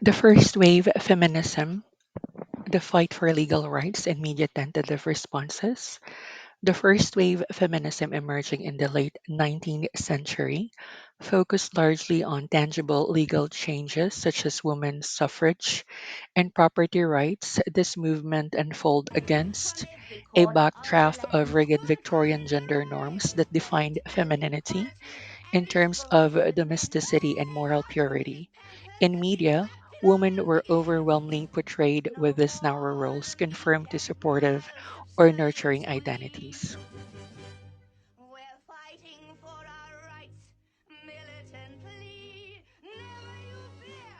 The first wave feminism, the fight for legal rights and media tentative responses. The first wave feminism emerging in the late 19th century focused largely on tangible legal changes such as women's suffrage and property rights. This movement unfolded against a backdraft of rigid Victorian gender norms that defined femininity in terms of domesticity and moral purity. In media, women were overwhelmingly portrayed with these narrow roles confirmed to supportive or nurturing identities. We're fighting for our rights militantly. Never you fear.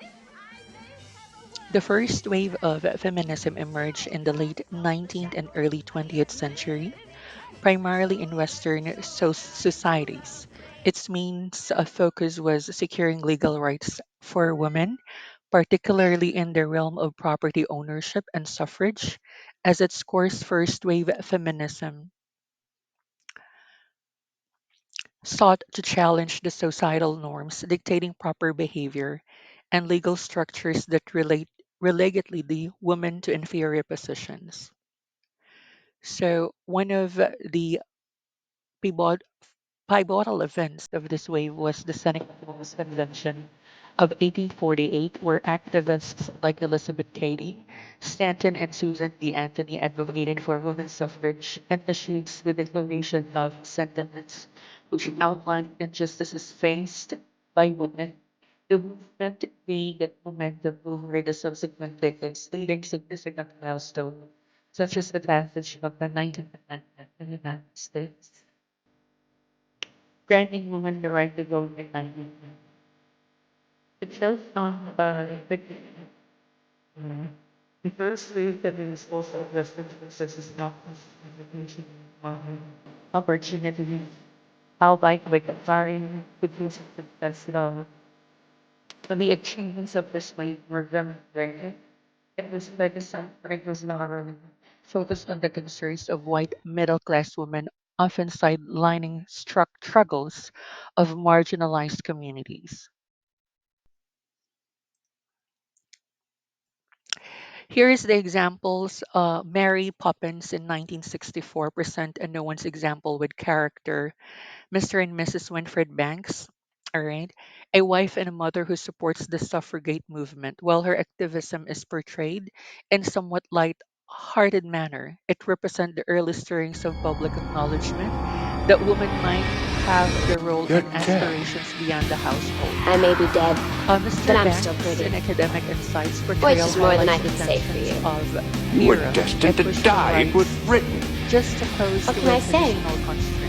If I may have a The word with first you, wave of child, feminism emerged in the late from the 19th and shadows early I 20th am century, living primarily in treasure. Western So societies. Its means of focus was securing legal rights for women, particularly in the realm of property ownership and suffrage. As its course, first wave feminism sought to challenge the societal norms dictating proper behavior and legal structures that relegated the women to inferior positions. So, one of the pivot, pivotal events of this wave was the Senate Women's Convention of 1848, where activists like Elizabeth Cady, Stanton, and Susan B. Anthony advocated for women's suffrage and issued the Declaration of Sentiments, which outlined injustices faced by women. The movement gained momentum over the subsequent decades, leading significant milestones, such as the passage of the 19th Amendment in the United States, granting women the right to vote in 1990. It shows on the first wave that is also addressing successes not opportunity. How like with varying degrees of success but the achievements of this wave were demonstrated. It was legacy, but it was not really focused on the concerns of white middle class women, often sidelining struggles of marginalized communities. Here is the examples. Mary Poppins in 1964 present a no one's example with character Mr. and Mrs. Winfred Banks. All right, a wife and a mother who supports the suffragette movement. While her activism is portrayed in somewhat light-hearted manner, it represents the early stirrings of public acknowledgement that women might have the role You're and dead. aspirations beyond the household. I may be dead, but Mr. I'm still Banks, pretty. in Academic Insights Which portrayal, is more than I highlights the can say for tensions you. of You the were era, a destined to push for die. It was rights written. just opposed What to can her I say? traditional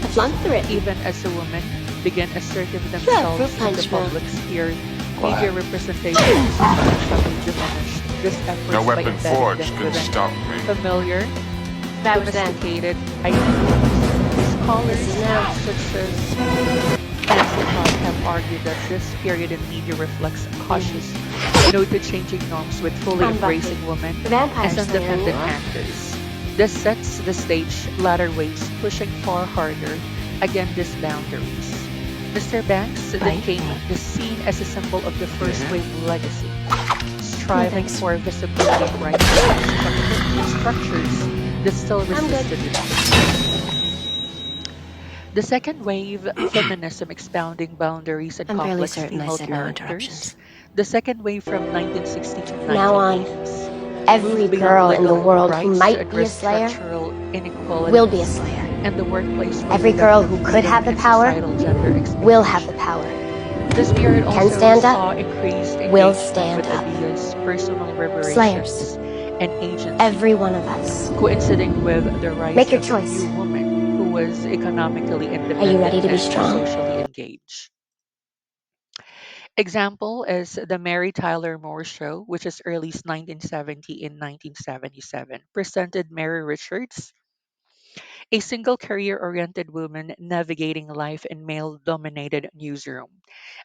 I constraints. flunked the written. Even as a woman began asserting You have a fruit themselves in the punch now. public sphere, media What? representation subtly diminished these No efforts by weapon embedding forged them could within stop me. familiar, That was then. domesticated identities. This Scholars is now. such as Nancy Todd have argued that this period in media reflects a cautious no to changing norms with fully I'm Buffy, embracing women the vampire as slayer, and independent you're? actors. This sets the stage, latter waves pushing far harder against these boundaries. Mr. Banks then Bite came me. the scene as a symbol of the first Yeah? wave legacy, No striving thanks. for visibility and rights against structures that still I'm good. resisted it. The second wave, feminism expounding boundaries and I'm fairly complex certain I female said no characters. interruptions. The second wave from 1960 to From now on, 1980s every moved beyond girl in the legal world who rights to might be a address slayer structural will be a inequalities slayer. in the workplace, Every girl reproductive who could freedom, have the and power societal gender will have the expectations. power. This period Can also stand up, saw increased will engagement stand with up. ideas, personal Slayers. liberations, and agency, Every one of us. coinciding with the rise Make your of the choice. new woman who was economically Are you ready independent to be and strong? socially engaged. Example is the Mary Tyler Moore Show, which is released 1970 in 1977, presented Mary Richards, a single career-oriented woman navigating life in male-dominated newsroom.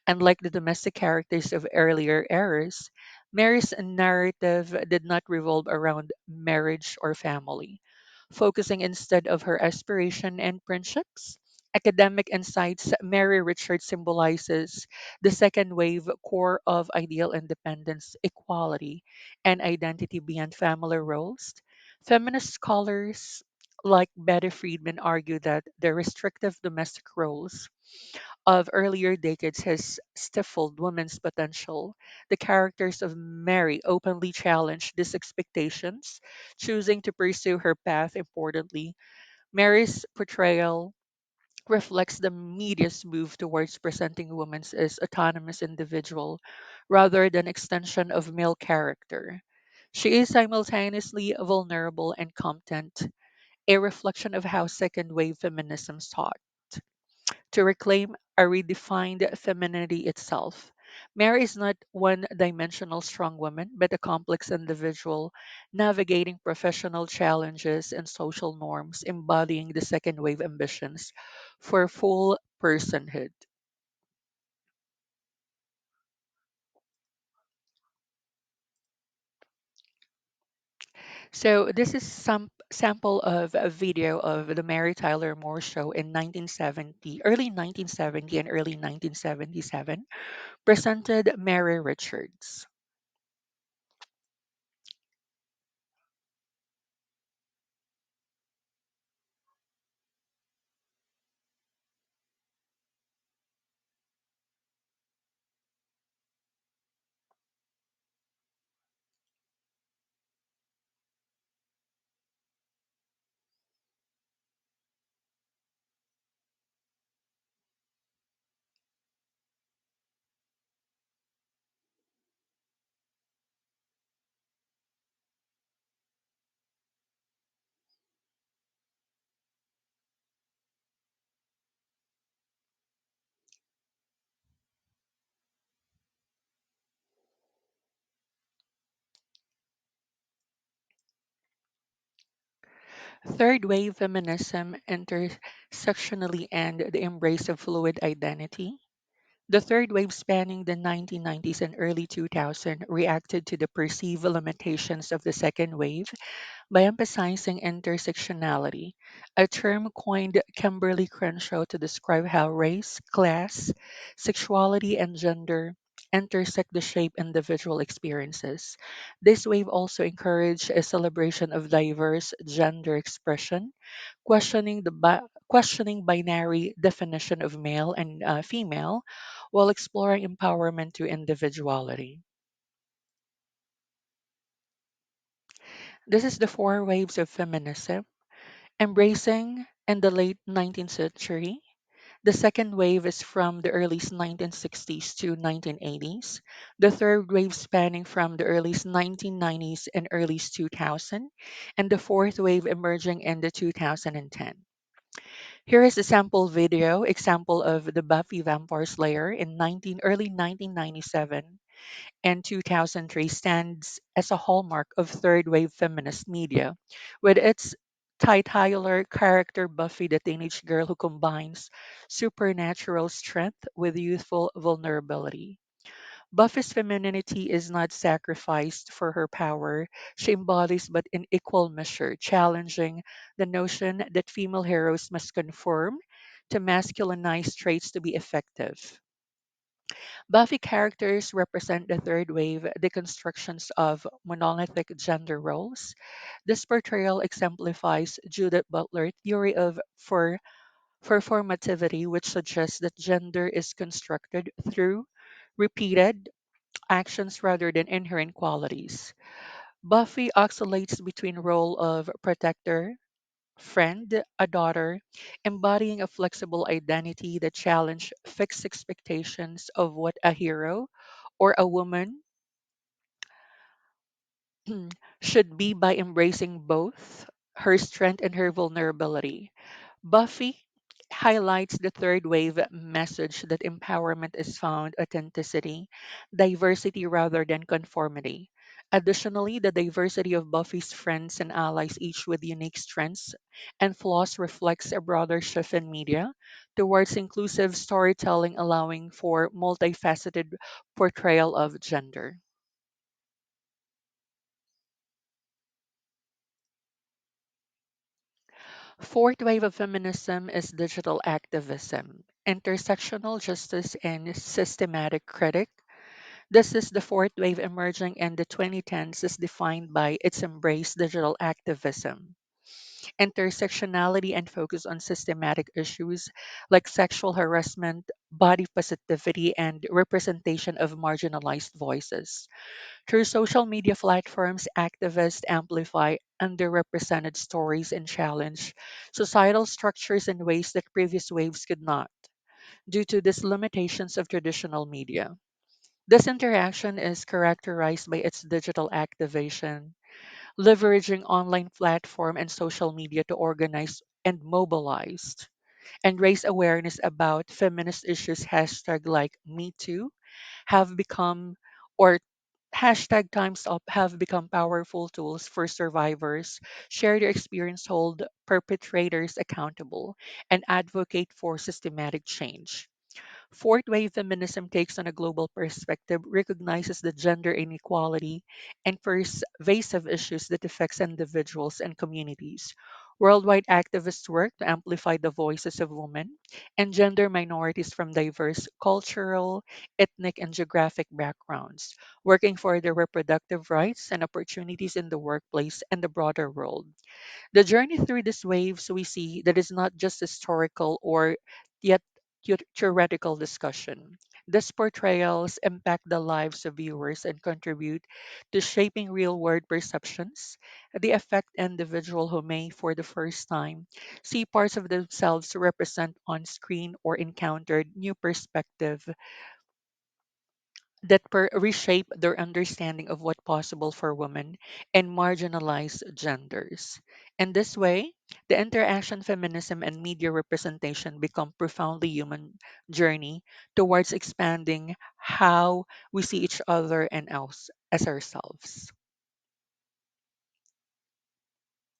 Unlike the domestic characters of earlier eras, Mary's narrative did not revolve around marriage or family, focusing instead of her aspiration and friendships, academic insights, Mary Richards symbolizes the second wave core of ideal independence, equality, and identity beyond family roles. Feminist scholars like Betty Friedman argue that the restrictive domestic roles of earlier decades has stifled women's potential. The characters of Mary openly challenge these expectations, choosing to pursue her path. Importantly, Mary's portrayal reflects the media's move towards presenting women as autonomous individual rather than extension of male character. She is simultaneously vulnerable and competent, a reflection of how second wave feminism sought to reclaim a redefined femininity itself. Mary is not one dimensional strong woman, but a complex individual navigating professional challenges and social norms, embodying the second wave ambitions for full personhood. So this is some sample of a video of the Mary Tyler Moore show in 1970, early 1970 and early 1977, presented Mary Richards. Third wave feminism intersectionally and the embrace of fluid identity. The third wave, spanning the 1990s and early 2000s, reacted to the perceived limitations of the second wave by emphasizing intersectionality, a term coined Kimberly Crenshaw to describe how race, class, sexuality, and gender intersect the shape individual experiences. This wave also encouraged a celebration of diverse gender expression, questioning binary definition of male and female, while exploring empowerment to individuality. This is the four waves of feminism. Embracing in the late 19th century, the second wave is from the early 1960s to 1980s. The third wave spanning from the early 1990s and early 2000, and the fourth wave emerging in the 2010. Here is a sample video example of the Buffy Vampire Slayer in early 1997 and 2003 stands as a hallmark of third wave feminist media, with its titular character Buffy, the teenage girl who combines supernatural strength with youthful vulnerability. Buffy's femininity is not sacrificed for her power, she embodies but in equal measure, challenging the notion that female heroes must conform to masculinized traits to be effective. Buffy characters represent the third wave deconstructions of monolithic gender roles. This portrayal exemplifies Judith Butler's theory of performativity, which suggests that gender is constructed through repeated actions rather than inherent qualities. Buffy oscillates between role of protector, friend, a daughter, embodying a flexible identity that challenge fixed expectations of what a hero or a woman should be by embracing both her strength and her vulnerability. Buffy highlights the third wave message that empowerment is found authenticity, diversity rather than conformity. Additionally, the diversity of Buffy's friends and allies, each with unique strengths and flaws, reflects a broader shift in media towards inclusive storytelling, allowing for multifaceted portrayal of gender. Fourth wave of feminism is digital activism, intersectional justice, and systematic critic. This is the fourth wave emerging in the 2010s is defined by its embrace digital activism, intersectionality, and focus on systematic issues like sexual harassment, body positivity, and representation of marginalized voices. Through social media platforms, activists amplify underrepresented stories and challenge societal structures in ways that previous waves could not, due to these limitations of traditional media. This interaction is characterized by its digital activation, leveraging online platform and social media to organize and mobilize and raise awareness about feminist issues. Hashtag like Me Too have become, or hashtag times up have become powerful tools for survivors, share their experience, hold perpetrators accountable, and advocate for systematic change. Fourth wave feminism takes on a global perspective, recognizes the gender inequality and pervasive issues that affects individuals and communities. Worldwide activists work to amplify the voices of women and gender minorities from diverse cultural, ethnic, and geographic backgrounds, working for their reproductive rights and opportunities in the workplace and the broader world. The journey through these waves we see that is not just historical or yet theoretical discussion. These portrayals impact the lives of viewers and contribute to shaping real world perceptions. They affect individuals who may, for the first time, see parts of themselves represent on screen or encountered new perspective that reshape their understanding of what possible for women and marginalized genders. In this way, the interaction feminism and media representation become profoundly human journey towards expanding how we see each other and else as ourselves.